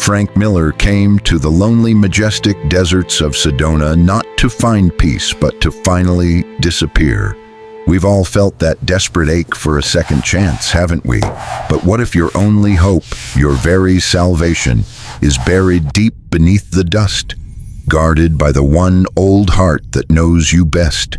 Frank Miller came to the lonely, majestic deserts of Sedona not to find peace, but to finally disappear. We've all felt that desperate ache for a second chance, haven't we? But what if your only hope, your very salvation, is buried deep beneath the dust, guarded by the one old heart that knows you best?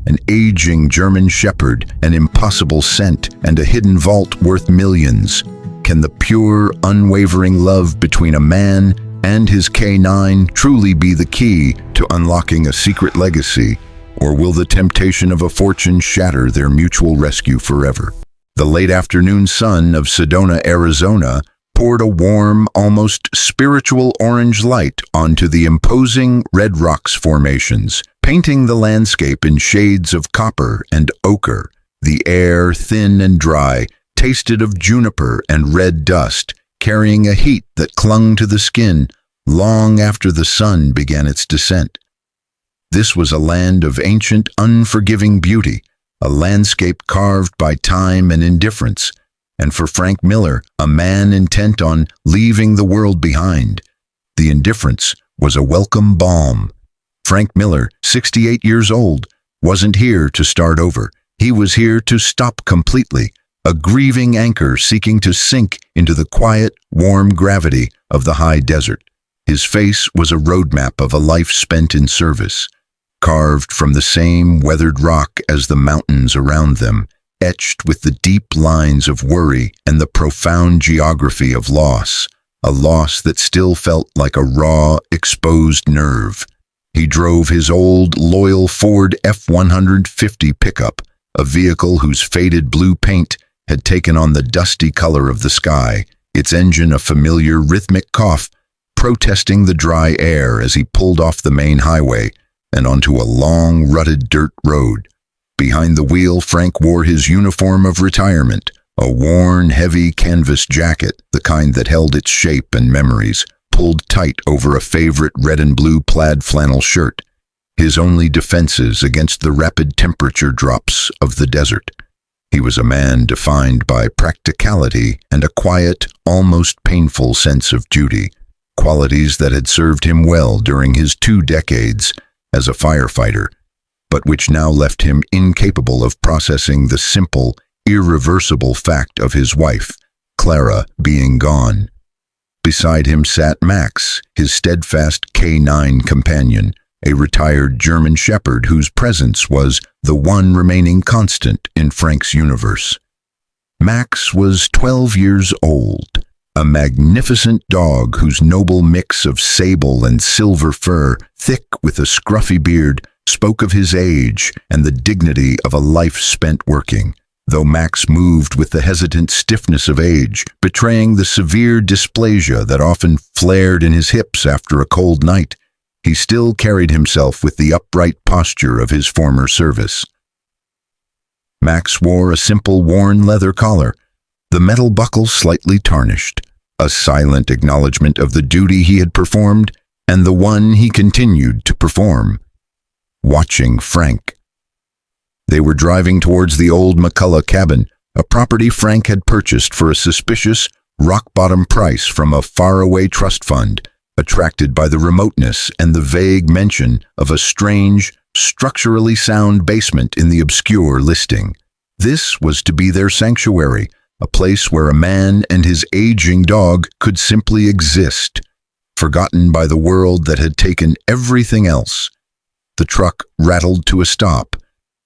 An aging German shepherd, an impossible scent, and a hidden vault worth millions. Can the pure, unwavering love between a man and his K9 truly be the key to unlocking a secret legacy? Or will the temptation of a fortune shatter their mutual rescue forever? The late afternoon sun of Sedona, Arizona, poured a warm, almost spiritual orange light onto the imposing Red Rocks formations, painting the landscape in shades of copper and ochre. The air, thin and dry, tasted of juniper and red dust, carrying a heat that clung to the skin long after the sun began its descent. This was a land of ancient, unforgiving beauty, a landscape carved by time and indifference, and for Frank Miller, a man intent on leaving the world behind, the indifference was a welcome balm. Frank Miller, 68 years old, wasn't here to start over. He was here to stop completely, a grieving anchor seeking to sink into the quiet, warm gravity of the high desert. His face was a roadmap of a life spent in service, carved from the same weathered rock as the mountains around them, etched with the deep lines of worry and the profound geography of loss, a loss that still felt like a raw, exposed nerve. He drove his old, loyal Ford F-150 pickup, a vehicle whose faded blue paint had taken on the dusty color of the sky, its engine a familiar rhythmic cough, protesting the dry air as he pulled off the main highway and onto a long, rutted dirt road. Behind the wheel, Frank wore his uniform of retirement, a worn, heavy canvas jacket, the kind that held its shape and memories, pulled tight over a favorite red and blue plaid flannel shirt, his only defenses against the rapid temperature drops of the desert. He was a man defined by practicality and a quiet, almost painful sense of duty, qualities that had served him well during his 2 decades as a firefighter, but which now left him incapable of processing the simple, irreversible fact of his wife, Clara, being gone. Beside him sat Max, his steadfast K9 companion, a retired German shepherd whose presence was the one remaining constant in Frank's universe. Max was 12 years old, a magnificent dog whose noble mix of sable and silver fur, thick with a scruffy beard, spoke of his age and the dignity of a life spent working. Though Max moved with the hesitant stiffness of age, betraying the severe dysplasia that often flared in his hips after a cold night, he still carried himself with the upright posture of his former service. Max wore a simple worn leather collar, the metal buckle slightly tarnished, a silent acknowledgement of the duty he had performed and the one he continued to perform, watching Frank. They were driving towards the old McCullough cabin, a property Frank had purchased for a suspicious, rock-bottom price from a faraway trust fund, attracted by the remoteness and the vague mention of a strange, structurally sound basement in the obscure listing. This was to be their sanctuary, a place where a man and his aging dog could simply exist, forgotten by the world that had taken everything else. The truck rattled to a stop,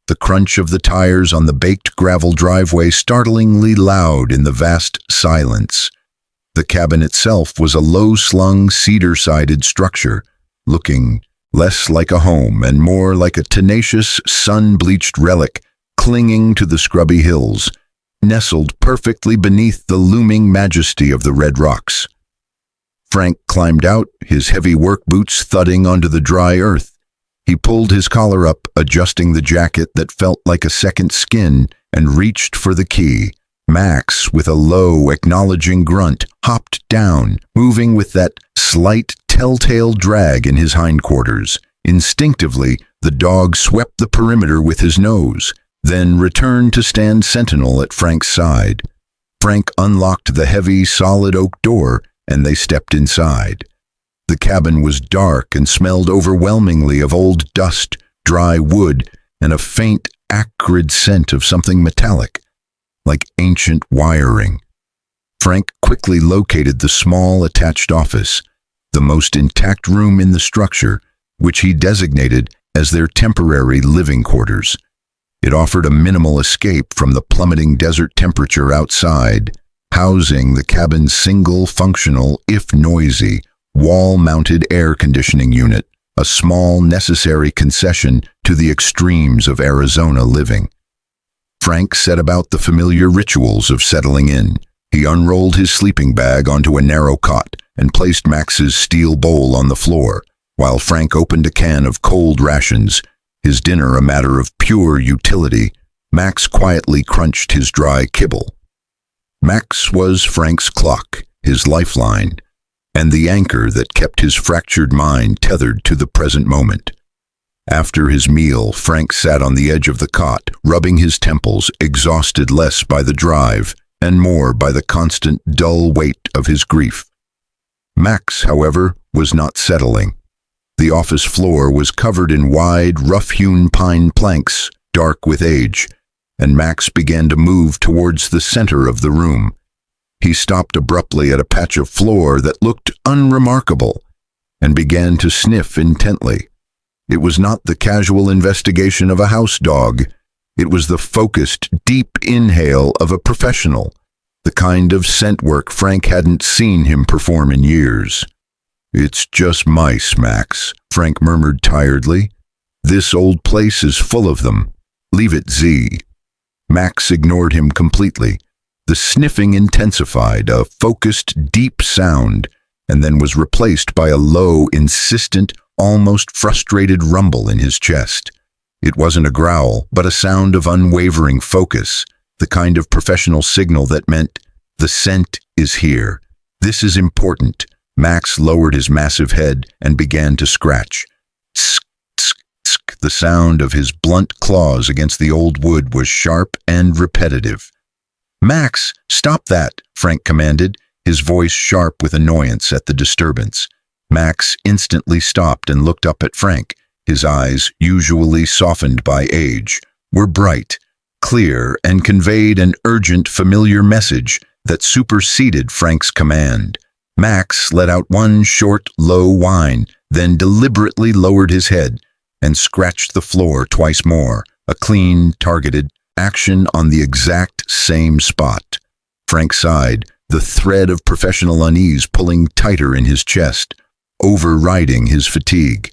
the crunch of the tires on the baked gravel driveway startlingly loud in the vast silence. The cabin itself was a low-slung, cedar-sided structure, looking less like a home and more like a tenacious, sun-bleached relic clinging to the scrubby hills, nestled perfectly beneath the looming majesty of the Red Rocks. Frank climbed out, his heavy work boots thudding onto the dry earth. He pulled his collar up, adjusting the jacket that felt like a second skin, and reached for the key. Max, with a low, acknowledging grunt, hopped down, moving with that slight, telltale drag in his hindquarters. Instinctively, the dog swept the perimeter with his nose, then returned to stand sentinel at Frank's side. Frank unlocked the heavy, solid oak door and they stepped inside. The cabin was dark and smelled overwhelmingly of old dust, dry wood, and a faint, acrid scent of something metallic, like ancient wiring. Frank quickly located the small attached office, the most intact room in the structure, which he designated as their temporary living quarters. It offered a minimal escape from the plummeting desert temperature outside, housing the cabin's single functional, if noisy, wall-mounted air conditioning unit, a small necessary concession to the extremes of Arizona living. Frank set about the familiar rituals of settling in. He unrolled his sleeping bag onto a narrow cot and placed Max's steel bowl on the floor, while Frank opened a can of cold rations, his dinner a matter of pure utility. Max quietly crunched his dry kibble. Max was Frank's clock, his lifeline, and the anchor that kept his fractured mind tethered to the present moment. After his meal, Frank sat on the edge of the cot, rubbing his temples, exhausted less by the drive and more by the constant dull weight of his grief. Max, however, was not settling. The office floor was covered in wide, rough-hewn pine planks, dark with age, and Max began to move towards the center of the room. He stopped abruptly at a patch of floor that looked unremarkable and began to sniff intently. It was not the casual investigation of a house dog. It was the focused, deep inhale of a professional, the kind of scent work Frank hadn't seen him perform in years. "It's just mice, Max," Frank murmured tiredly. "This old place is full of them. Leave it Z." Max ignored him completely. The sniffing intensified, a focused, deep sound, and then was replaced by a low, insistent, almost frustrated rumble in his chest. It wasn't a growl, but a sound of unwavering focus, the kind of professional signal that meant, "The scent is here. This is important." Max lowered his massive head and began to scratch. Tsk, tsk, tsk. The sound of his blunt claws against the old wood was sharp and repetitive. "Max, stop that," Frank commanded, his voice sharp with annoyance at the disturbance. Max instantly stopped and looked up at Frank. His eyes, usually softened by age, were bright, clear, and conveyed an urgent, familiar message that superseded Frank's command. Max let out one short, low whine, then deliberately lowered his head and scratched the floor twice more, a clean, targeted action on the exact same spot. Frank sighed, the thread of professional unease pulling tighter in his chest, overriding his fatigue.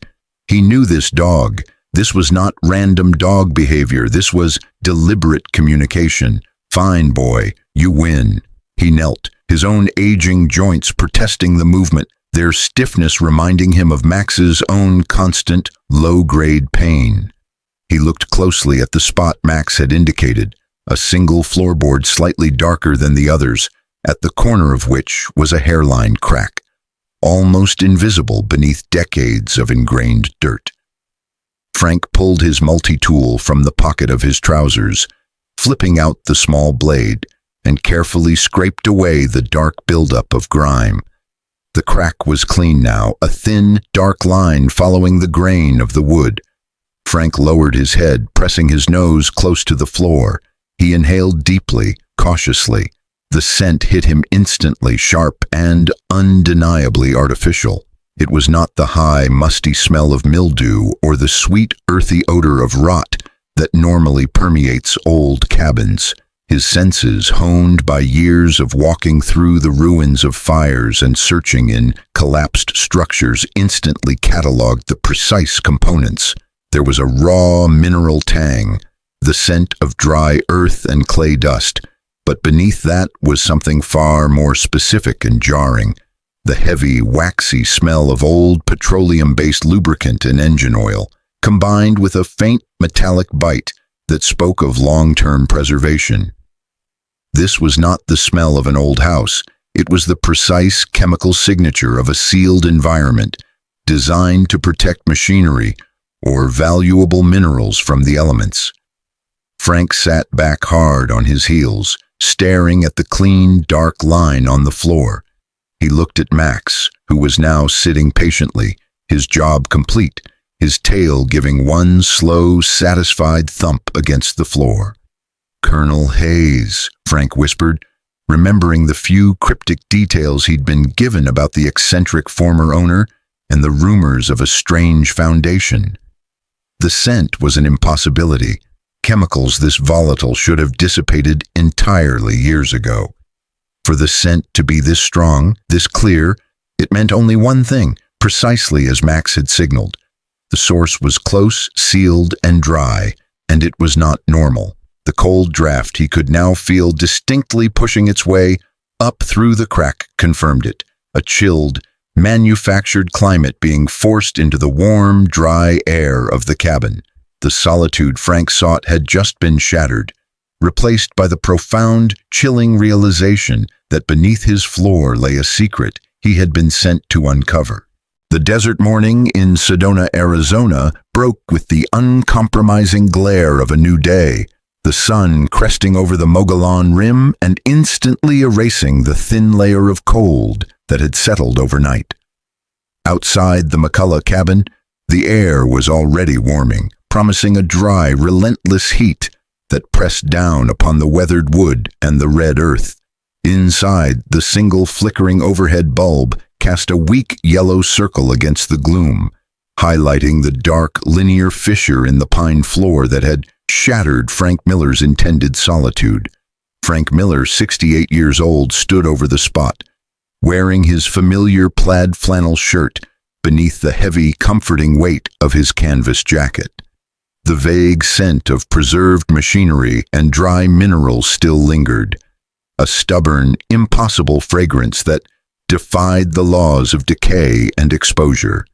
He knew this dog. This was not random dog behavior. This was deliberate communication. "Fine, boy, you win." He knelt, his own aging joints protesting the movement, their stiffness reminding him of Max's own constant, low-grade pain. He looked closely at the spot Max had indicated, a single floorboard slightly darker than the others, at the corner of which was a hairline crack, almost invisible beneath decades of ingrained dirt. Frank pulled his multi-tool from the pocket of his trousers, flipping out the small blade, and carefully scraped away the dark buildup of grime. The crack was clean now, a thin, dark line following the grain of the wood. Frank lowered his head, pressing his nose close to the floor. He inhaled deeply, cautiously. The scent hit him instantly, sharp and undeniably artificial. It was not the high, musty smell of mildew or the sweet, earthy odor of rot that normally permeates old cabins. His senses, honed by years of walking through the ruins of fires and searching in collapsed structures, instantly cataloged the precise components. There was a raw mineral tang, the scent of dry earth and clay dust, but beneath that was something far more specific and jarring, the heavy, waxy smell of old petroleum-based lubricant and engine oil, combined with a faint metallic bite that spoke of long-term preservation. This was not the smell of an old house. It was the precise chemical signature of a sealed environment, designed to protect machinery or valuable minerals from the elements. Frank sat back hard on his heels, staring at the clean, dark line on the floor. He looked at Max, who was now sitting patiently, his job complete, his tail giving one slow, satisfied thump against the floor. "Colonel Hayes," Frank whispered, remembering the few cryptic details he'd been given about the eccentric former owner and the rumors of a strange foundation. The scent was an impossibility. Chemicals this volatile should have dissipated entirely years ago. For the scent to be this strong, this clear, it meant only one thing, precisely as Max had signaled. The source was close, sealed, and dry, and it was not normal. The cold draft he could now feel distinctly pushing its way up through the crack confirmed it. A chilled, manufactured climate being forced into the warm, dry air of the cabin. The solitude Frank sought had just been shattered, replaced by the profound, chilling realization that beneath his floor lay a secret he had been sent to uncover. The desert morning in Sedona, Arizona, broke with the uncompromising glare of a new day, the sun cresting over the Mogollon Rim and instantly erasing the thin layer of cold that had settled overnight. Outside the McCullough cabin, the air was already warming, promising a dry, relentless heat that pressed down upon the weathered wood and the red earth. Inside, the single flickering overhead bulb cast a weak yellow circle against the gloom, highlighting the dark, linear fissure in the pine floor that had shattered Frank Miller's intended solitude. Frank Miller, 68 years old, stood over the spot, wearing his familiar plaid flannel shirt beneath the heavy, comforting weight of his canvas jacket. The vague scent of preserved machinery and dry minerals still lingered, a stubborn, impossible fragrance that defied the laws of decay and exposure.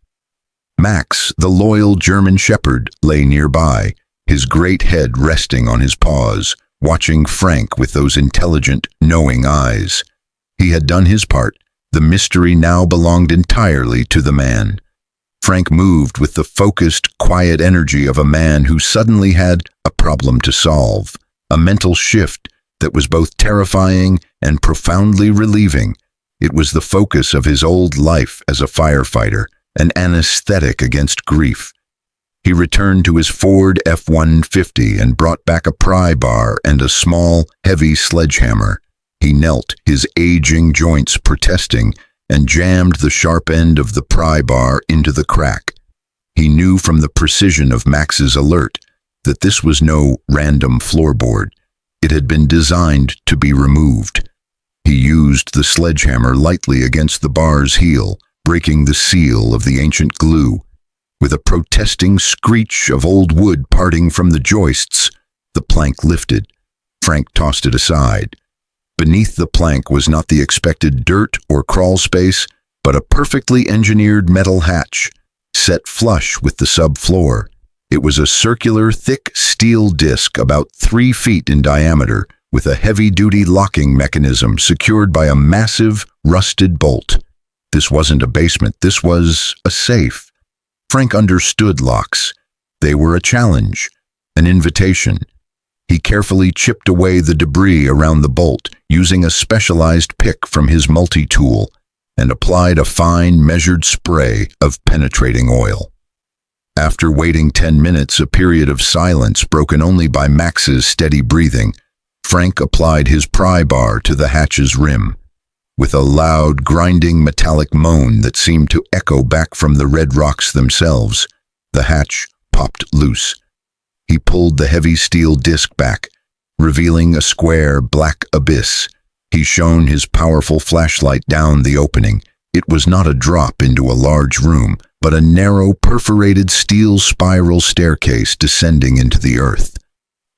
Max, the loyal German shepherd, lay nearby, his great head resting on his paws, watching Frank with those intelligent, knowing eyes. He had done his part. The mystery now belonged entirely to the man. Frank moved with the focused, quiet energy of a man who suddenly had a problem to solve, a mental shift that was both terrifying and profoundly relieving. It was the focus of his old life as a firefighter, an anesthetic against grief. He returned to his Ford F-150 and brought back a pry bar and a small, heavy sledgehammer. He knelt, his aging joints protesting, and jammed the sharp end of the pry bar into the crack. He knew from the precision of Max's alert that this was no random floorboard. It had been designed to be removed. He used the sledgehammer lightly against the bar's heel, breaking the seal of the ancient glue. With a protesting screech of old wood parting from the joists, the plank lifted. Frank tossed it aside. Beneath the plank was not the expected dirt or crawl space, but a perfectly engineered metal hatch, set flush with the subfloor. It was a circular, thick steel disc about 3 feet in diameter, with a heavy-duty locking mechanism secured by a massive, rusted bolt. This wasn't a basement, this was a safe. Frank understood locks. They were a challenge, an invitation. He carefully chipped away the debris around the bolt, using a specialized pick from his multi-tool, and applied a fine, measured spray of penetrating oil. After waiting 10 minutes, a period of silence broken only by Max's steady breathing, Frank applied his pry bar to the hatch's rim. With a loud, grinding metallic moan that seemed to echo back from the red rocks themselves, the hatch popped loose. He pulled the heavy steel disc back, revealing a square, black abyss. He shone his powerful flashlight down the opening. It was not a drop into a large room, but a narrow, perforated steel spiral staircase descending into the earth.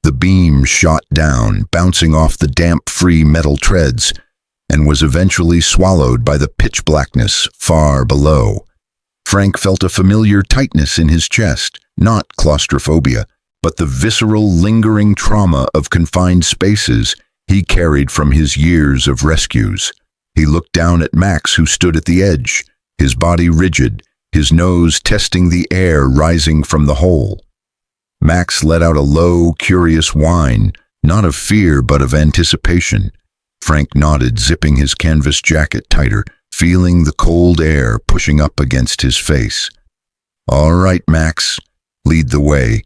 The beam shot down, bouncing off the damp-free metal treads, and was eventually swallowed by the pitch blackness far below. Frank felt a familiar tightness in his chest, not claustrophobia, but the visceral, lingering trauma of confined spaces he carried from his years of rescues. He looked down at Max, who stood at the edge, his body rigid, his nose testing the air rising from the hole. Max let out a low, curious whine, not of fear but of anticipation. Frank nodded, zipping his canvas jacket tighter, feeling the cold air pushing up against his face. "All right, Max, lead the way."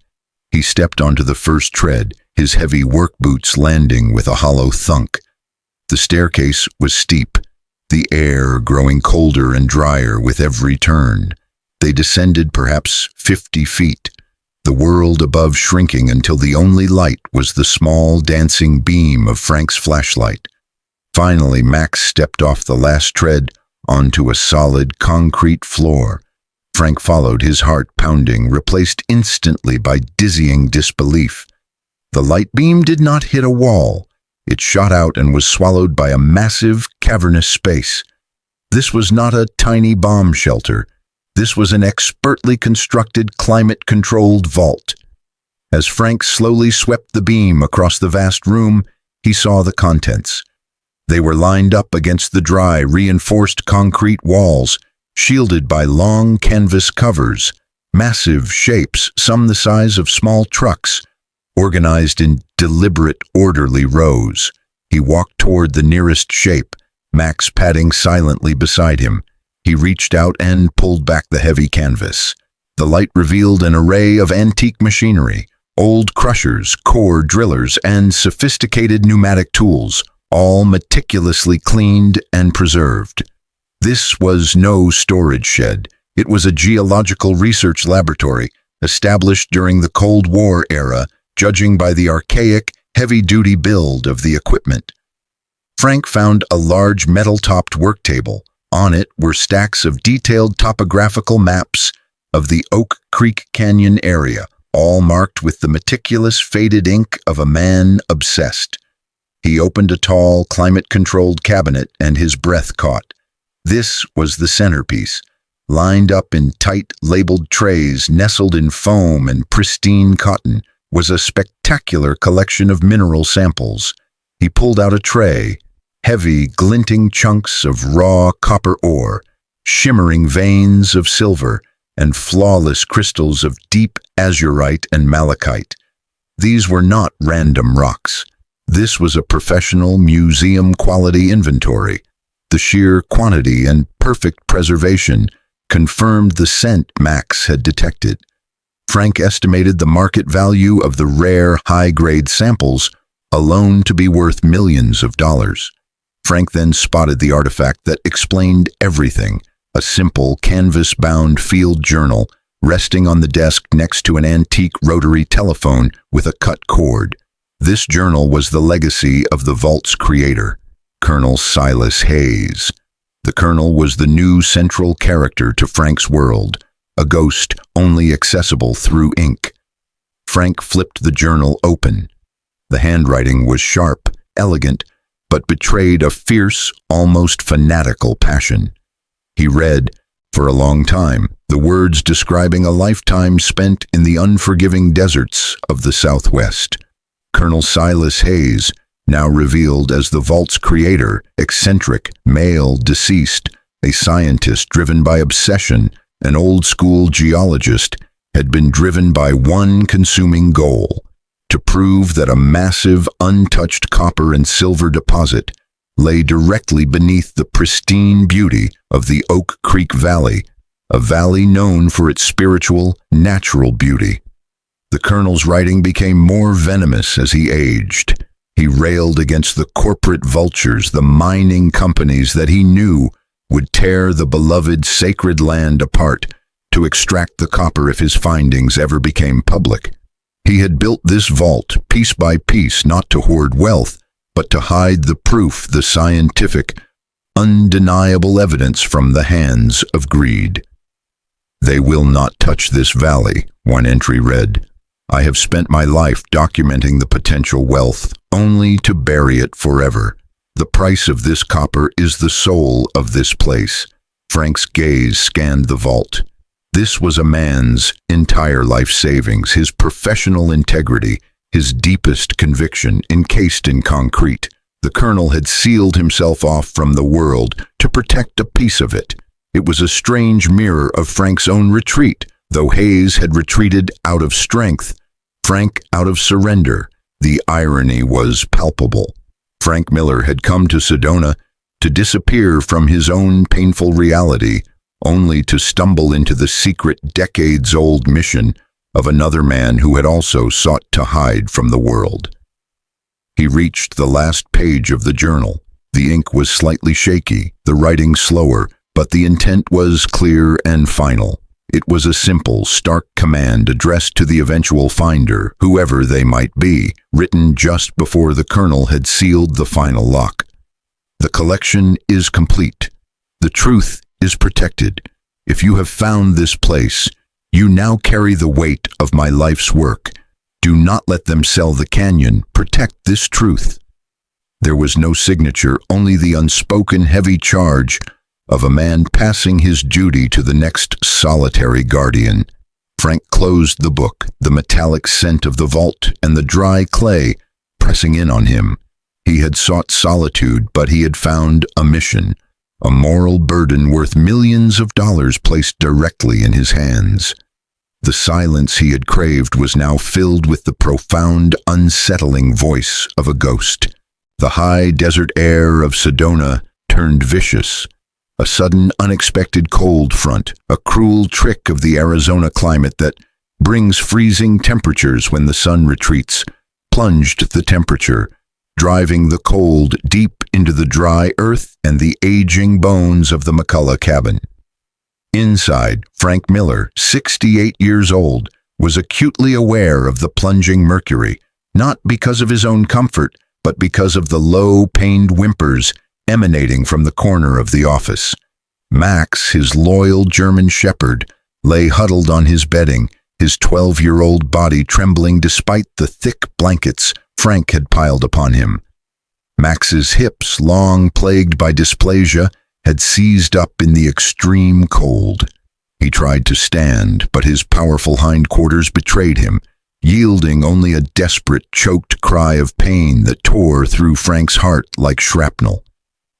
He stepped onto the first tread, his heavy work boots landing with a hollow thunk. The staircase was steep, the air growing colder and drier with every turn. They descended perhaps 50 feet, the world above shrinking until the only light was the small dancing beam of Frank's flashlight. Finally, Max stepped off the last tread onto a solid concrete floor. Frank followed, his heart pounding, replaced instantly by dizzying disbelief. The light beam did not hit a wall. It shot out and was swallowed by a massive, cavernous space. This was not a tiny bomb shelter. This was an expertly constructed, climate-controlled vault. As Frank slowly swept the beam across the vast room, he saw the contents. They were lined up against the dry, reinforced concrete walls, shielded by long canvas covers, massive shapes, some the size of small trucks, organized in deliberate, orderly rows. He walked toward the nearest shape, Max padding silently beside him. He reached out and pulled back the heavy canvas. The light revealed an array of antique machinery, old crushers, core drillers, and sophisticated pneumatic tools, all meticulously cleaned and preserved. This was no storage shed. It was a geological research laboratory established during the Cold War era, judging by the archaic, heavy-duty build of the equipment. Frank found a large metal-topped work table. On it were stacks of detailed topographical maps of the Oak Creek Canyon area, all marked with the meticulous faded ink of a man obsessed. He opened a tall, climate-controlled cabinet and his breath caught. This was the centerpiece, lined up in tight, labeled trays nestled in foam and pristine cotton, was a spectacular collection of mineral samples. He pulled out a tray, heavy, glinting chunks of raw copper ore, shimmering veins of silver, and flawless crystals of deep azurite and malachite. These were not random rocks. This was a professional, museum-quality inventory. The sheer quantity and perfect preservation confirmed the scent Max had detected. Frank estimated the market value of the rare, high-grade samples alone to be worth millions of dollars. Frank then spotted the artifact that explained everything, a simple, canvas-bound field journal resting on the desk next to an antique rotary telephone with a cut cord. This journal was the legacy of the vault's creator, Colonel Silas Hayes. The Colonel was the new central character to Frank's world, a ghost only accessible through ink. Frank flipped the journal open. The handwriting was sharp, elegant, but betrayed a fierce, almost fanatical passion. He read, for a long time, the words describing a lifetime spent in the unforgiving deserts of the Southwest. Colonel Silas Hayes, now revealed as the vault's creator, eccentric, male, deceased, a scientist driven by obsession, an old-school geologist, had been driven by one consuming goal: to prove that a massive, untouched copper and silver deposit lay directly beneath the pristine beauty of the Oak Creek Valley, a valley known for its spiritual, natural beauty. The Colonel's writing became more venomous as he aged. He railed against the corporate vultures, the mining companies that he knew would tear the beloved sacred land apart to extract the copper if his findings ever became public. He had built this vault piece by piece not to hoard wealth, but to hide the proof, the scientific, undeniable evidence from the hands of greed. "They will not touch this valley," one entry read. "I have spent my life documenting the potential wealth, only to bury it forever. The price of this copper is the soul of this place." Frank's gaze scanned the vault. This was a man's entire life savings, his professional integrity, his deepest conviction encased in concrete. The Colonel had sealed himself off from the world to protect a piece of it. It was a strange mirror of Frank's own retreat. Though Hayes had retreated out of strength, Frank out of surrender, the irony was palpable. Frank Miller had come to Sedona to disappear from his own painful reality, only to stumble into the secret decades-old mission of another man who had also sought to hide from the world. He reached the last page of the journal. The ink was slightly shaky, the writing slower, but the intent was clear and final. It was a simple, stark command addressed to the eventual finder, whoever they might be, written just before the colonel had sealed the final lock. The collection is complete. The truth is protected. If you have found this place, you now carry the weight of my life's work. Do not let them sell the canyon. Protect this truth. There was no signature, only the unspoken heavy charge of a man passing his duty to the next solitary guardian. Frank closed the book, the metallic scent of the vault and the dry clay pressing in on him. He had sought solitude, but he had found a mission, a moral burden worth millions of dollars placed directly in his hands. The silence he had craved was now filled with the profound, unsettling voice of a ghost. The high desert air of Sedona turned vicious. A sudden, unexpected cold front, a cruel trick of the Arizona climate that brings freezing temperatures when the sun retreats, plunged the temperature, driving the cold deep into the dry earth and the aging bones of the McCullough cabin. Inside, Frank Miller, 68 years old, was acutely aware of the plunging mercury, not because of his own comfort, but because of the low, pained whimpers emanating from the corner of the office. Max, his loyal German shepherd, lay huddled on his bedding, his 12-year-old body trembling despite the thick blankets Frank had piled upon him. Max's hips, long plagued by dysplasia, had seized up in the extreme cold. He tried to stand, but his powerful hindquarters betrayed him, yielding only a desperate, choked cry of pain that tore through Frank's heart like shrapnel.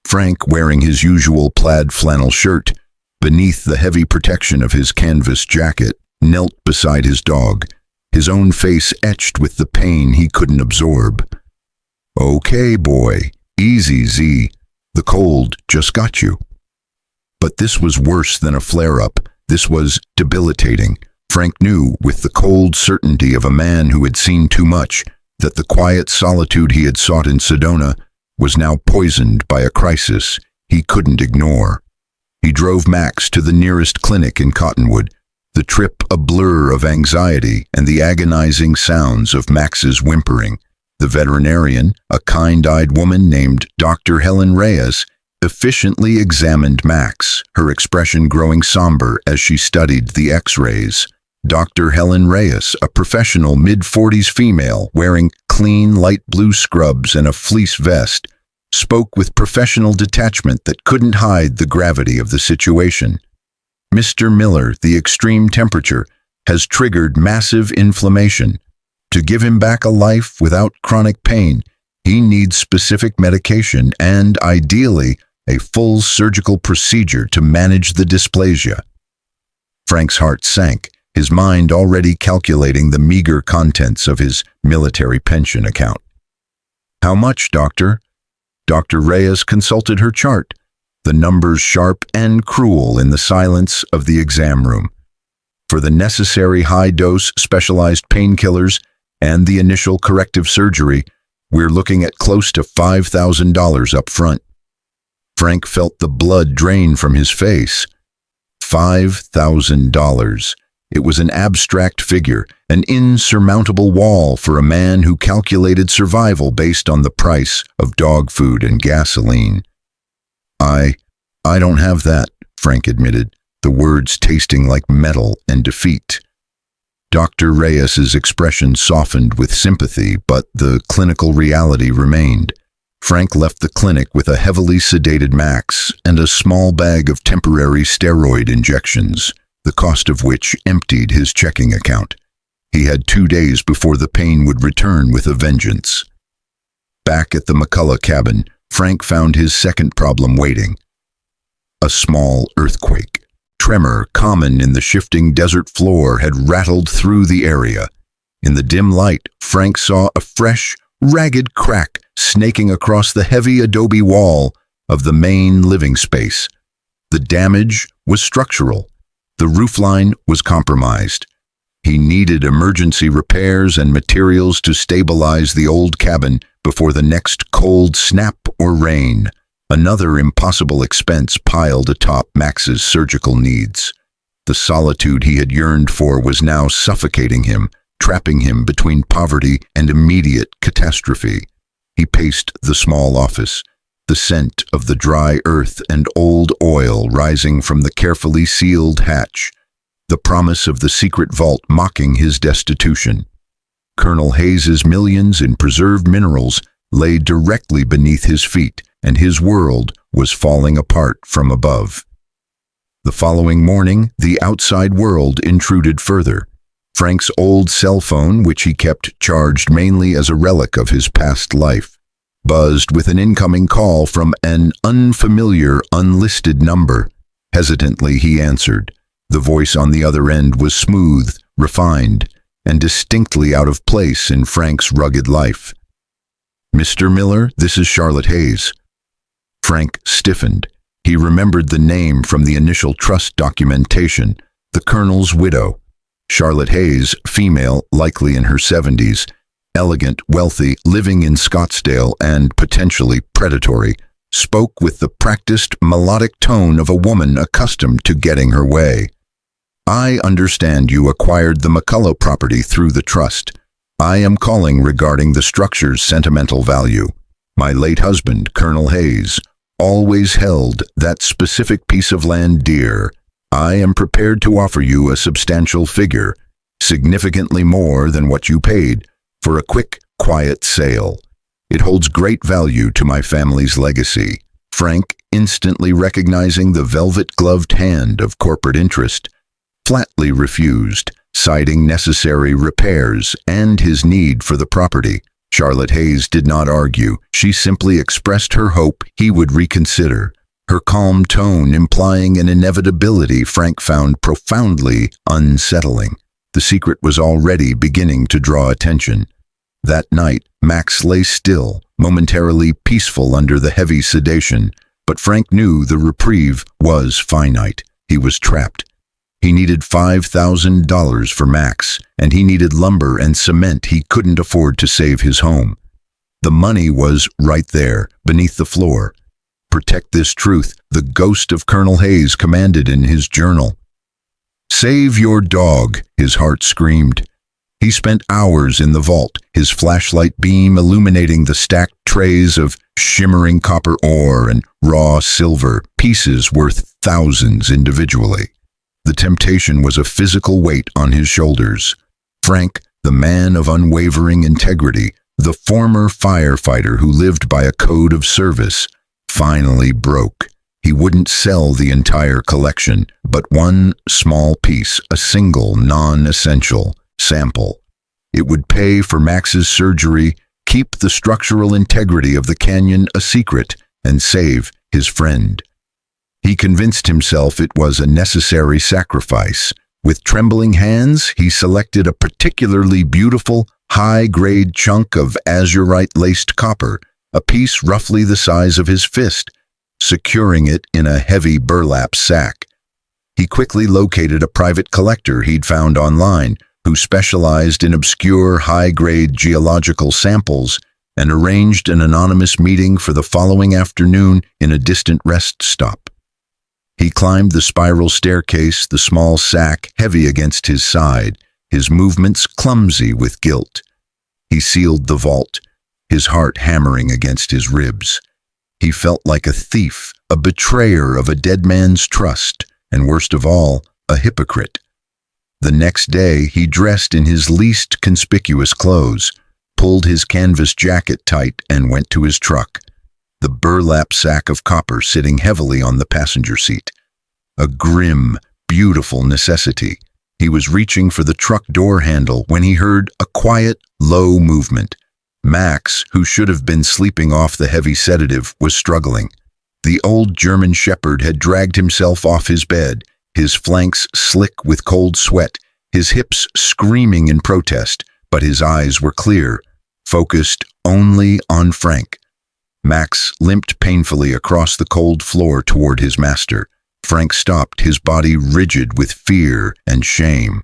Frank, wearing his usual plaid flannel shirt, beneath the heavy protection of his canvas jacket, knelt beside his dog, his own face etched with the pain he couldn't absorb. "Okay, boy, easy, Z. The cold just got you." But this was worse than a flare-up. This was debilitating. Frank knew, with the cold certainty of a man who had seen too much, that the quiet solitude he had sought in Sedona was now poisoned by a crisis he couldn't ignore. He drove Max to the nearest clinic in Cottonwood, the trip a blur of anxiety and the agonizing sounds of Max's whimpering. The veterinarian, a kind-eyed woman named Dr. Helen Reyes, efficiently examined Max, her expression growing somber as she studied the X-rays. Dr. Helen Reyes, a professional mid-40s female wearing clean light blue scrubs and a fleece vest, spoke with professional detachment that couldn't hide the gravity of the situation. "Mr. Miller, the extreme temperature has triggered massive inflammation. To give him back a life without chronic pain, he needs specific medication and, ideally, a full surgical procedure to manage the dysplasia." Frank's heart sank, his mind already calculating the meager contents of his military pension account. "How much, doctor?" Dr. Reyes consulted her chart, the numbers sharp and cruel in the silence of the exam room. "For the necessary high-dose specialized painkillers and the initial corrective surgery, we're looking at close to $5,000 up front." Frank felt the blood drain from his face. $5,000. It was an abstract figure, an insurmountable wall for a man who calculated survival based on the price of dog food and gasoline. I don't have that," Frank admitted, the words tasting like metal and defeat. Dr. Reyes's expression softened with sympathy, but the clinical reality remained. Frank left the clinic with a heavily sedated Max and a small bag of temporary steroid injections, the cost of which emptied his checking account. He had 2 days before the pain would return with a vengeance. Back at the McCullough cabin, Frank found his second problem waiting. A small earthquake. Tremor common in the shifting desert floor had rattled through the area. In the dim light, Frank saw a fresh, ragged crack snaking across the heavy adobe wall of the main living space. The damage was structural. The roofline was compromised. He needed emergency repairs and materials to stabilize the old cabin before the next cold snap or rain. Another impossible expense piled atop Max's surgical needs. The solitude he had yearned for was now suffocating him, trapping him between poverty and immediate catastrophe. He paced the small office, the scent of the dry earth and old oil rising from the carefully sealed hatch, the promise of the secret vault mocking his destitution. Colonel Hayes's millions in preserved minerals lay directly beneath his feet, and his world was falling apart from above. The following morning, the outside world intruded further. Frank's old cell phone, which he kept charged mainly as a relic of his past life, buzzed with an incoming call from an unfamiliar, unlisted number. Hesitantly, he answered. The voice on the other end was smooth, refined, and distinctly out of place in Frank's rugged life. "Mr. Miller, this is Charlotte Hayes." Frank stiffened. He remembered the name from the initial trust documentation, the Colonel's widow. Charlotte Hayes, female, likely in her 70s, elegant, wealthy, living in Scottsdale and potentially predatory, spoke with the practiced, melodic tone of a woman accustomed to getting her way. "I understand you acquired the McCullough property through the trust. I am calling regarding the structure's sentimental value. My late husband, Colonel Hayes, always held that specific piece of land dear. I am prepared to offer you a substantial figure, significantly more than what you paid, for a quick, quiet sale. It holds great value to my family's legacy." Frank, instantly recognizing the velvet-gloved hand of corporate interest, flatly refused, citing necessary repairs and his need for the property. Charlotte Hayes did not argue. She simply expressed her hope he would reconsider, her calm tone implying an inevitability Frank found profoundly unsettling. The secret was already beginning to draw attention. That night, Max lay still, momentarily peaceful under the heavy sedation, but Frank knew the reprieve was finite. He was trapped. He needed $5,000 for Max, and he needed lumber and cement he couldn't afford to save his home. The money was right there, beneath the floor. Protect this truth, the ghost of Colonel Hayes commanded in his journal. "Save your dog," his heart screamed. He spent hours in the vault, his flashlight beam illuminating the stacked trays of shimmering copper ore and raw silver, pieces worth thousands individually. The temptation was a physical weight on his shoulders. Frank, the man of unwavering integrity, the former firefighter who lived by a code of service, finally broke. He wouldn't sell the entire collection, but one small piece, a single non-essential sample. It would pay for Max's surgery, keep the structural integrity of the canyon a secret, and save his friend. He convinced himself it was a necessary sacrifice. With trembling hands, he selected a particularly beautiful, high-grade chunk of azurite-laced copper, a piece roughly the size of his fist, securing it in a heavy burlap sack. He quickly located a private collector he'd found online, who specialized in obscure, high-grade geological samples, and arranged an anonymous meeting for the following afternoon in a distant rest stop. He climbed the spiral staircase, the small sack heavy against his side, his movements clumsy with guilt. He sealed the vault, his heart hammering against his ribs. He felt like a thief, a betrayer of a dead man's trust, and worst of all, a hypocrite. The next day, he dressed in his least conspicuous clothes, pulled his canvas jacket tight, and went to his truck, the burlap sack of copper sitting heavily on the passenger seat. A grim, beautiful necessity. He was reaching for the truck door handle when he heard a quiet, low movement. Max, who should have been sleeping off the heavy sedative, was struggling. The old German shepherd had dragged himself off his bed, his flanks slick with cold sweat, his hips screaming in protest, but his eyes were clear, focused only on Frank. Max limped painfully across the cold floor toward his master. Frank stopped, his body rigid with fear and shame.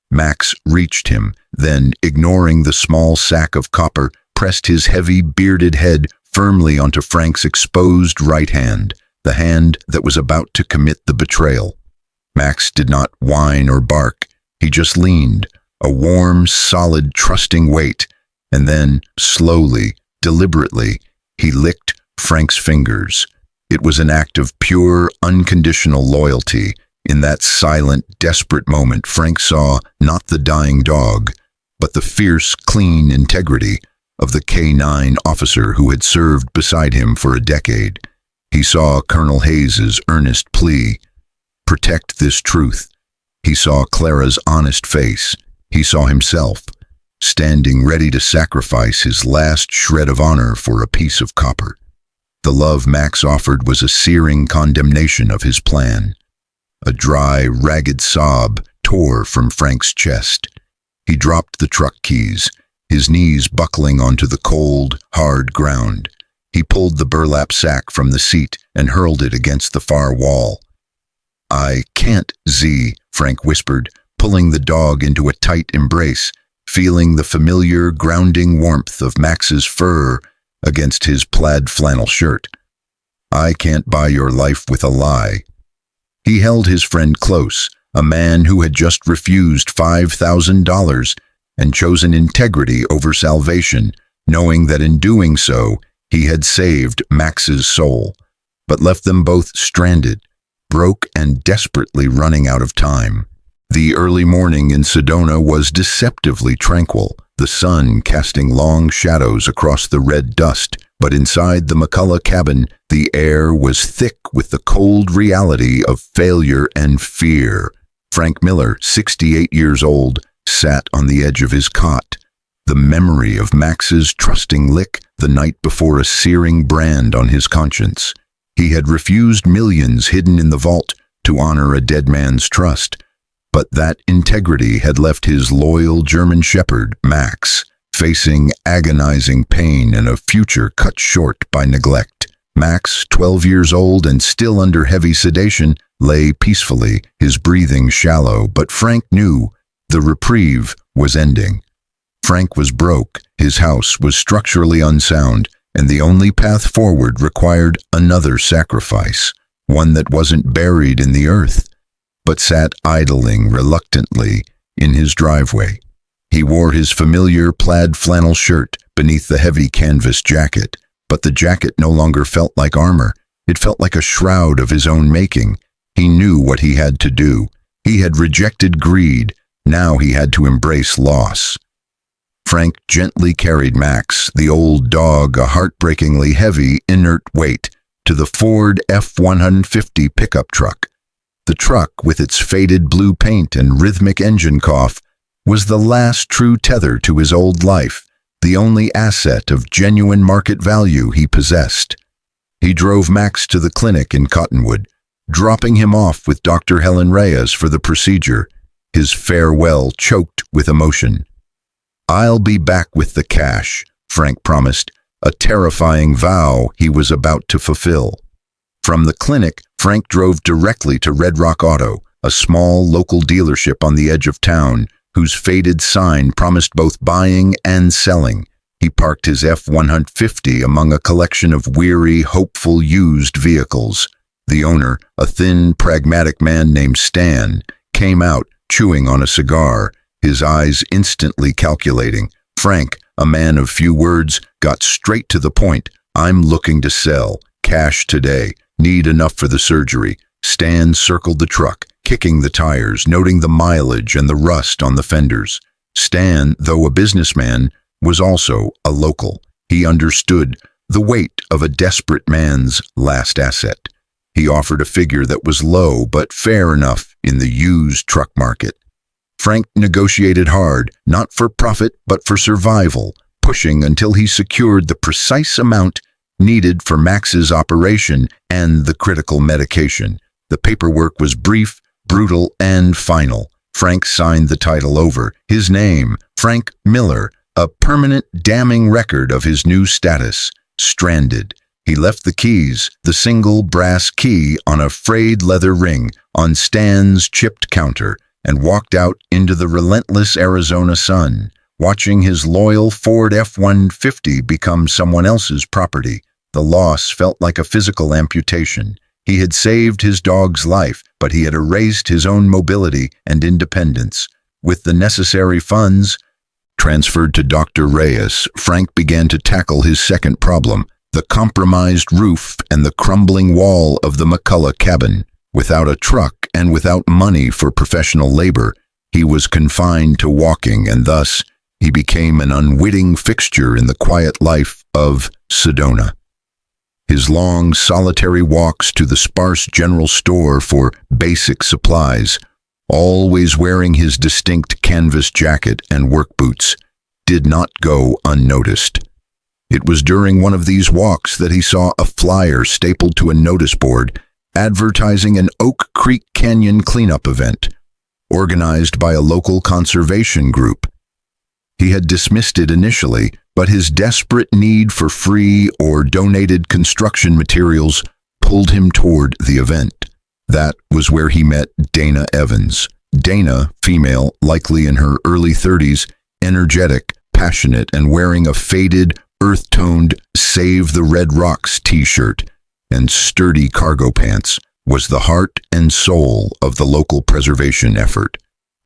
Max reached him, then, ignoring the small sack of copper, pressed his heavy, bearded head firmly onto Frank's exposed right hand, the hand that was about to commit the betrayal. Max did not whine or bark. He just leaned, a warm, solid, trusting weight, and then, slowly, deliberately, he licked Frank's fingers. It was an act of pure, unconditional loyalty. In that silent, desperate moment, Frank saw not the dying dog, but the fierce, clean integrity of the K-9 officer who had served beside him for a decade. He saw Colonel Hayes's earnest plea, "Protect this truth." He saw Clara's honest face. He saw himself, standing ready to sacrifice his last shred of honor for a piece of copper. The love Max offered was a searing condemnation of his plan. A dry, ragged sob tore from Frank's chest. He dropped the truck keys, his knees buckling onto the cold, hard ground. He pulled the burlap sack from the seat and hurled it against the far wall. "I can't, Z," Frank whispered, pulling the dog into a tight embrace, feeling the familiar, grounding warmth of Max's fur against his plaid flannel shirt. "I can't buy your life with a lie." He held his friend close, a man who had just refused $5,000 and chosen integrity over salvation, knowing that in doing so, he had saved Max's soul, but left them both stranded, broke and desperately running out of time. The early morning in Sedona was deceptively tranquil, the sun casting long shadows across the red dust, but inside the McCullough cabin, the air was thick with the cold reality of failure and fear. Frank Miller, 68 years old, sat on the edge of his cot, the memory of Max's trusting lick the night before a searing brand on his conscience. He had refused millions hidden in the vault to honor a dead man's trust, but that integrity had left his loyal German shepherd, Max, facing agonizing pain and a future cut short by neglect. Max, 12 years old and still under heavy sedation, lay peacefully, his breathing shallow, but Frank knew the reprieve was ending. Frank was broke, his house was structurally unsound, and the only path forward required another sacrifice, one that wasn't buried in the earth, but sat idling reluctantly in his driveway. He wore his familiar plaid flannel shirt beneath the heavy canvas jacket, but the jacket no longer felt like armor. It felt like a shroud of his own making. He knew what he had to do. He had rejected greed. Now he had to embrace loss. Frank gently carried Max, the old dog, a heartbreakingly heavy, inert weight, to the Ford F-150 pickup truck. The truck, with its faded blue paint and rhythmic engine cough, was the last true tether to his old life, the only asset of genuine market value he possessed. He drove Max to the clinic in Cottonwood, dropping him off with Dr. Helen Reyes for the procedure, his farewell choked with emotion. "I'll be back with the cash," Frank promised, a terrifying vow he was about to fulfill. From the clinic, Frank drove directly to Red Rock Auto, a small local dealership on the edge of town, whose faded sign promised both buying and selling. He parked his F-150 among a collection of weary, hopeful used vehicles. The owner, a thin, pragmatic man named Stan, came out, chewing on a cigar, his eyes instantly calculating. Frank, a man of few words, got straight to the point. "I'm looking to sell. Cash today. Need enough for the surgery." Stan circled the truck, kicking the tires, noting the mileage and the rust on the fenders. Stan, though a businessman, was also a local. He understood the weight of a desperate man's last asset. He offered a figure that was low but fair enough in the used truck market. Frank negotiated hard, not for profit but for survival, pushing until he secured the precise amount needed for Max's operation and the critical medication. The paperwork was brief, brutal, and final. Frank signed the title over, his name, Frank Miller, a permanent damning record of his new status, stranded, He left the keys, the single brass key, on a frayed leather ring on Stan's chipped counter, and walked out into the relentless Arizona sun, watching his loyal Ford F-150 become someone else's property. The loss felt like a physical amputation. He had saved his dog's life, but he had erased his own mobility and independence. With the necessary funds transferred to Dr. Reyes, Frank began to tackle his second problem, the compromised roof and the crumbling wall of the McCullough cabin. Without a truck and without money for professional labor, he was confined to walking, and thus he became an unwitting fixture in the quiet life of Sedona. His long, solitary walks to the sparse general store for basic supplies, always wearing his distinct canvas jacket and work boots, did not go unnoticed. It was during one of these walks that he saw a flyer stapled to a notice board advertising an Oak Creek Canyon cleanup event, organized by a local conservation group. He had dismissed it initially, but his desperate need for free or donated construction materials pulled him toward the event. That was where he met Dana Evans. Dana, female, likely in her early 30s, energetic, passionate, and wearing a faded, earth-toned Save the Red Rocks t-shirt and sturdy cargo pants, was the heart and soul of the local preservation effort.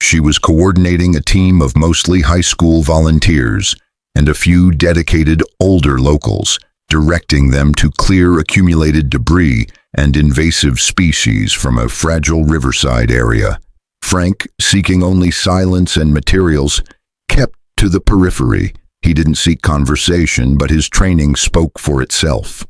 She was coordinating a team of mostly high school volunteers and a few dedicated older locals, directing them to clear accumulated debris and invasive species from a fragile riverside area. Frank, seeking only silence and materials, kept to the periphery. He didn't seek conversation, but his training spoke for itself.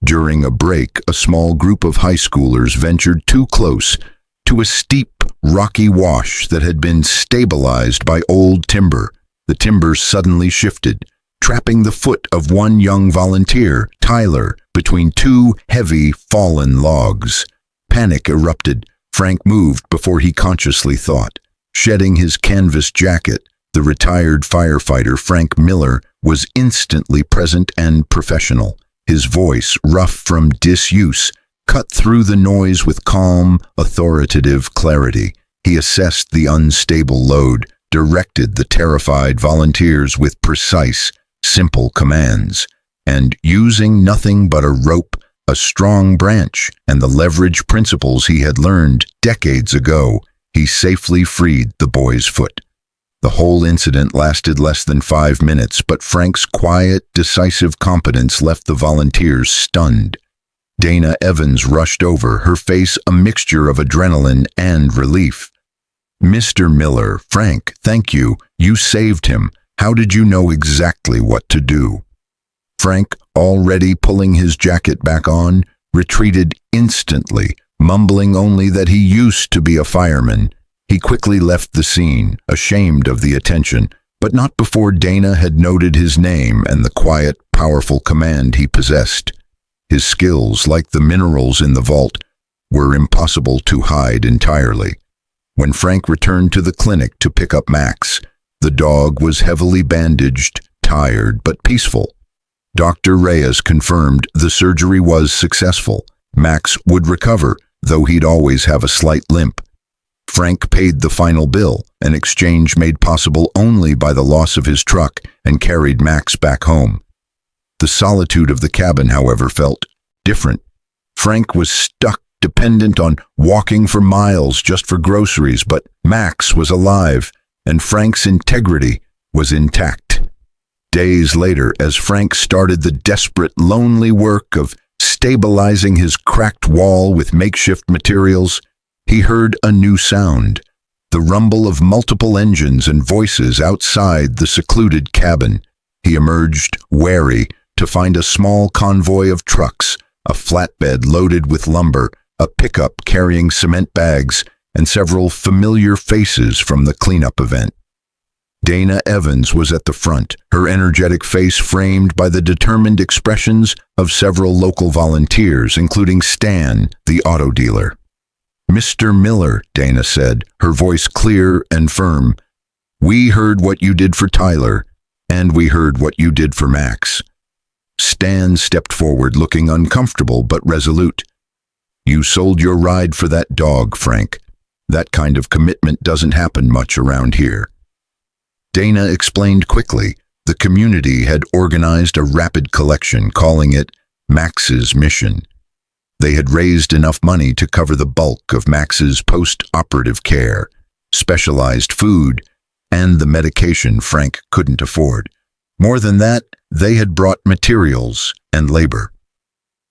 During a break, a small group of high schoolers ventured too close to a steep, rocky wash that had been stabilized by old timber. The timber suddenly shifted, trapping the foot of one young volunteer, Tyler, between two heavy, fallen logs. Panic erupted. Frank moved before he consciously thought. Shedding his canvas jacket, the retired firefighter Frank Miller was instantly present and professional. His voice, rough from disuse, cut through the noise with calm, authoritative clarity. He assessed the unstable load, directed the terrified volunteers with precise, simple commands, and using nothing but a rope, a strong branch, and the leverage principles he had learned decades ago, he safely freed the boy's foot. The whole incident lasted less than 5 minutes, but Frank's quiet, decisive competence left the volunteers stunned. Dana Evans rushed over, her face a mixture of adrenaline and relief. "Mr. Miller, Frank, thank you. You saved him. How did you know exactly what to do?" Frank, already pulling his jacket back on, retreated instantly, mumbling only that he used to be a fireman. He quickly left the scene, ashamed of the attention, but not before Dana had noted his name and the quiet, powerful command he possessed. His skills, like the minerals in the vault, were impossible to hide entirely. When Frank returned to the clinic to pick up Max, the dog was heavily bandaged, tired, but peaceful. Dr. Reyes confirmed the surgery was successful. Max would recover, though he'd always have a slight limp. Frank paid the final bill, an exchange made possible only by the loss of his truck, and carried Max back home. The solitude of the cabin, however, felt different. Frank was stuck, dependent on walking for miles just for groceries, but Max was alive, and Frank's integrity was intact. Days later, as Frank started the desperate, lonely work of stabilizing his cracked wall with makeshift materials, he heard a new sound, the rumble of multiple engines and voices outside the secluded cabin. He emerged, wary, to find a small convoy of trucks, a flatbed loaded with lumber, a pickup carrying cement bags, and several familiar faces from the cleanup event. Dana Evans was at the front, her energetic face framed by the determined expressions of several local volunteers, including Stan, the auto dealer. "Mr. Miller," Dana said, her voice clear and firm, "we heard what you did for Tyler, and we heard what you did for Max. Stan stepped forward, looking uncomfortable but resolute. "You sold your ride for that dog, Frank. That kind of commitment doesn't happen much around here." Dana explained quickly. The community had organized a rapid collection, calling it Max's Mission. They had raised enough money to cover the bulk of Max's post-operative care, specialized food, and the medication Frank couldn't afford. More than that, they had brought materials and labor.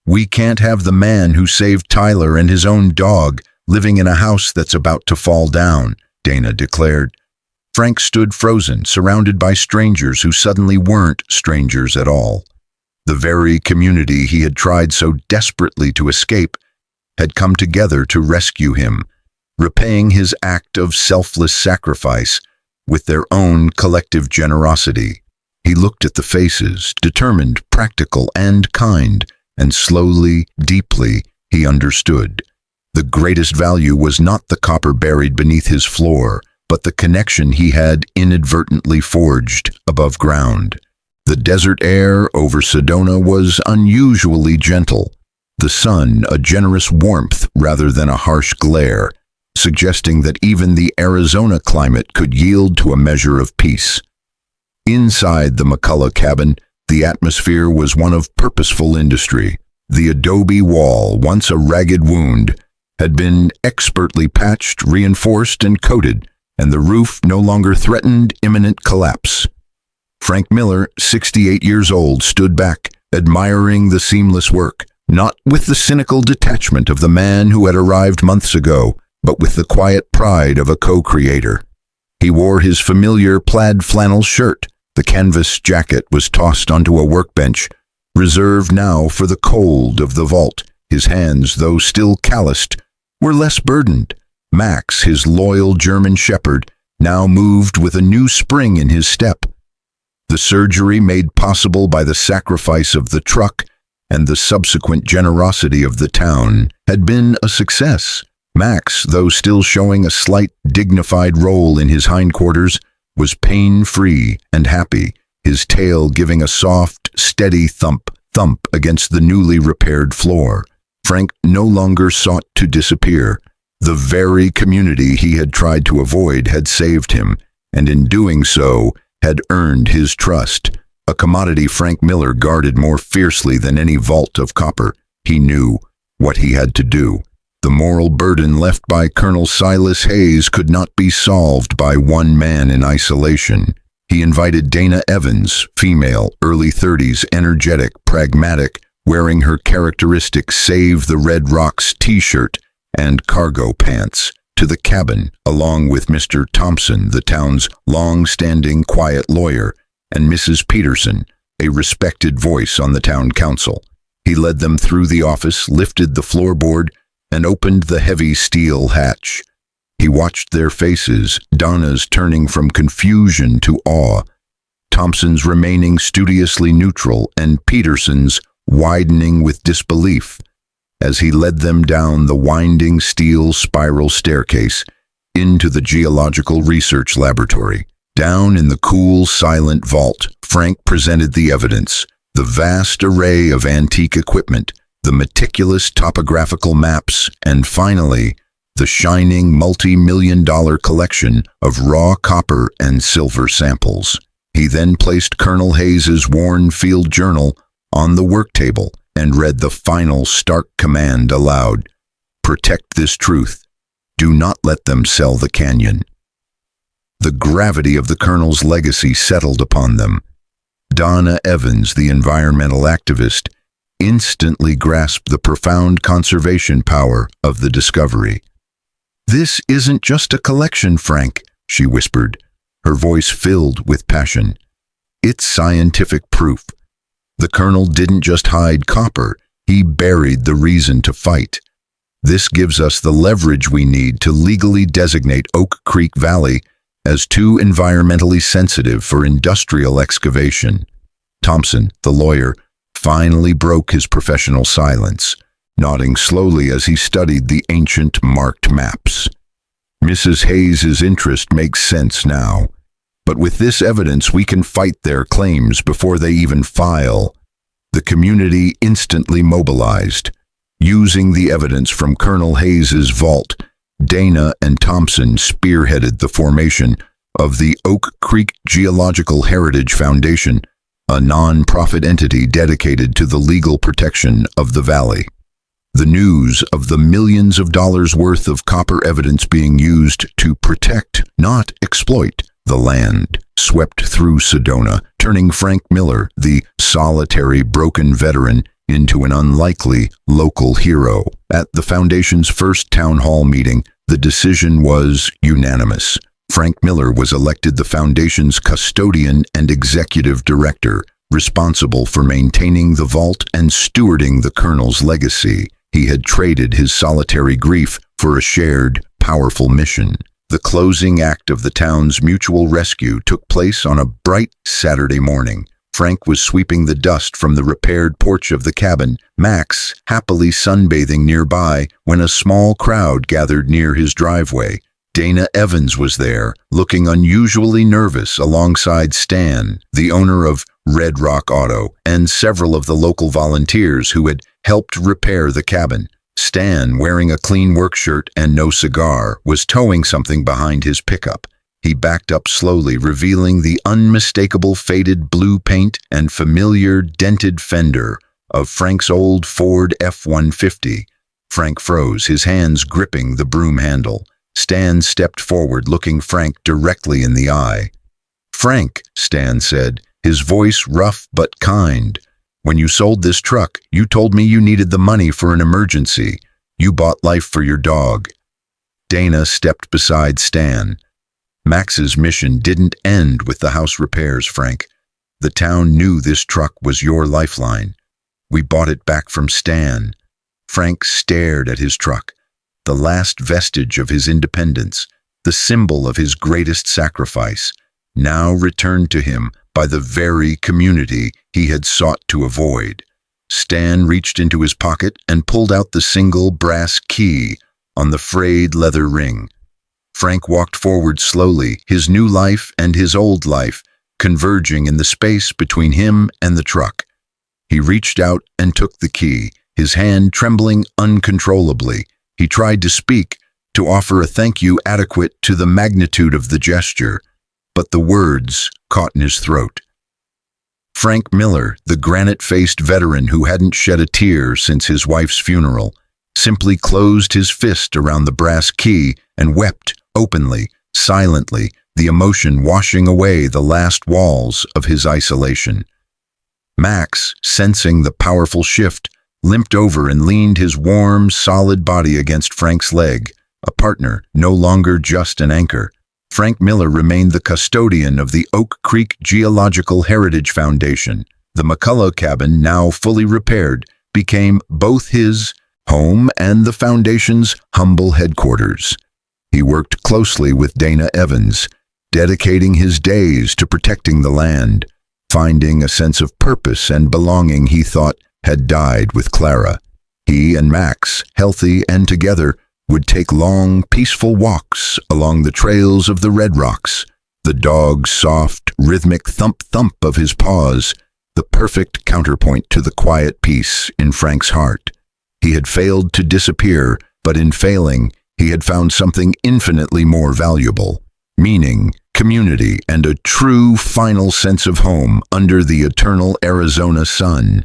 "We can't have the man who saved Tyler and his own dog living in a house that's about to fall down," Dana declared. Frank stood frozen, surrounded by strangers who suddenly weren't strangers at all. The very community he had tried so desperately to escape had come together to rescue him, repaying his act of selfless sacrifice with their own collective generosity. He looked at the faces, determined, practical, and kind, and slowly, deeply, he understood. The greatest value was not the copper buried beneath his floor, but the connection he had inadvertently forged above ground. The desert air over Sedona was unusually gentle, the sun a generous warmth rather than a harsh glare, suggesting that even the Arizona climate could yield to a measure of peace. Inside the McCullough cabin, the atmosphere was one of purposeful industry. The adobe wall, once a ragged wound, had been expertly patched, reinforced, and coated, and the roof no longer threatened imminent collapse. Frank Miller, 68 years old, stood back, admiring the seamless work, not with the cynical detachment of the man who had arrived months ago, but with the quiet pride of a co-creator. He wore his familiar plaid flannel shirt. The canvas jacket was tossed onto a workbench, reserved now for the cold of the vault. His hands, though still calloused, were less burdened. Max, his loyal German shepherd, now moved with a new spring in his step. The surgery made possible by the sacrifice of the truck and the subsequent generosity of the town had been a success. Max, though still showing a slight dignified roll in his hindquarters, was pain-free and happy, his tail giving a soft, steady thump against the newly repaired floor. Frank no longer sought to disappear. The very community he had tried to avoid had saved him, and in doing so, had earned his trust, a commodity Frank Miller guarded more fiercely than any vault of copper. He knew what he had to do. The moral burden left by Colonel Silas Hayes could not be solved by one man in isolation. He invited Dana Evans, female, early 30s, energetic, pragmatic, wearing her characteristic Save the Red Rocks t-shirt and cargo pants, to the cabin, along with Mr. Thompson, the town's long-standing quiet lawyer, and Mrs. Peterson, a respected voice on the town council. He led them through the office, lifted the floorboard, and opened the heavy steel hatch. He watched their faces, Donna's turning from confusion to awe, Thompson's remaining studiously neutral, and Peterson's widening with disbelief, as he led them down the winding steel spiral staircase into the geological research laboratory. Down in the cool, silent vault, Frank presented the evidence, the vast array of antique equipment, the meticulous topographical maps, and finally, the shining multi-million-dollar collection of raw copper and silver samples. He then placed Colonel Hayes's worn field journal on the work table and read the final stark command aloud. "Protect this truth. Do not let them sell the canyon." The gravity of the colonel's legacy settled upon them. Donna Evans, the environmental activist, instantly grasped the profound conservation power of the discovery. "This isn't just a collection, Frank," she whispered, her voice filled with passion. "It's scientific proof. The colonel didn't just hide copper, he buried the reason to fight. This gives us the leverage we need to legally designate Oak Creek Valley as too environmentally sensitive for industrial excavation." Thompson, the lawyer, finally broke his professional silence, nodding slowly as he studied the ancient marked maps. "Mrs. Hayes's interest makes sense now. But with this evidence, we can fight their claims before they even file. The community instantly mobilized. Using the evidence from Colonel Hayes's vault, Dana and Thompson spearheaded the formation of the Oak Creek Geological Heritage Foundation, a non-profit entity dedicated to the legal protection of the valley. The news of the millions of dollars worth of copper evidence being used to protect, not exploit, the land swept through Sedona, turning Frank Miller, the solitary broken veteran, into an unlikely local hero. At the Foundation's first town hall meeting, the decision was unanimous. Frank Miller was elected the Foundation's custodian and executive director, responsible for maintaining the vault and stewarding the Colonel's legacy. He had traded his solitary grief for a shared, powerful mission. The closing act of the town's mutual rescue took place on a bright Saturday morning. Frank was sweeping the dust from the repaired porch of the cabin, Max happily sunbathing nearby, when a small crowd gathered near his driveway. Dana Evans was there, looking unusually nervous alongside Stan, the owner of Red Rock Auto, and several of the local volunteers who had helped repair the cabin. Stan, wearing a clean work shirt and no cigar, was towing something behind his pickup. He backed up slowly, revealing the unmistakable faded blue paint and familiar dented fender of Frank's old Ford F-150. Frank froze, his hands gripping the broom handle. Stan stepped forward, looking Frank directly in the eye. "Frank," Stan said, his voice rough but kind, "when you sold this truck, you told me you needed the money for an emergency. You bought life for your dog." Dana stepped beside Stan. "Max's mission didn't end with the house repairs, Frank. The town knew this truck was your lifeline. We bought it back from Stan." Frank stared at his truck, the last vestige of his independence, the symbol of his greatest sacrifice, now returned to him by the very community he had sought to avoid. Stan reached into his pocket and pulled out the single brass key on the frayed leather ring. Frank walked forward slowly, his new life and his old life converging in the space between him and the truck. He reached out and took the key, his hand trembling uncontrollably. He tried to speak, to offer a thank you adequate to the magnitude of the gesture, but the words caught in his throat. Frank Miller, the granite-faced veteran who hadn't shed a tear since his wife's funeral, simply closed his fist around the brass key and wept openly, silently, the emotion washing away the last walls of his isolation. Max, sensing the powerful shift, limped over and leaned his warm, solid body against Frank's leg, a partner, no longer just an anchor. Frank Miller remained the custodian of the Oak Creek Geological Heritage Foundation. The McCullough cabin, now fully repaired, became both his home and the Foundation's humble headquarters. He worked closely with Dana Evans, dedicating his days to protecting the land, finding a sense of purpose and belonging he thought had died with Clara. He and Max, healthy and together, would take long, peaceful walks along the trails of the Red Rocks, the dog's soft, rhythmic thump-thump of his paws, the perfect counterpoint to the quiet peace in Frank's heart. He had failed to disappear, but in failing, he had found something infinitely more valuable: meaning, community, and a true final sense of home under the eternal Arizona sun.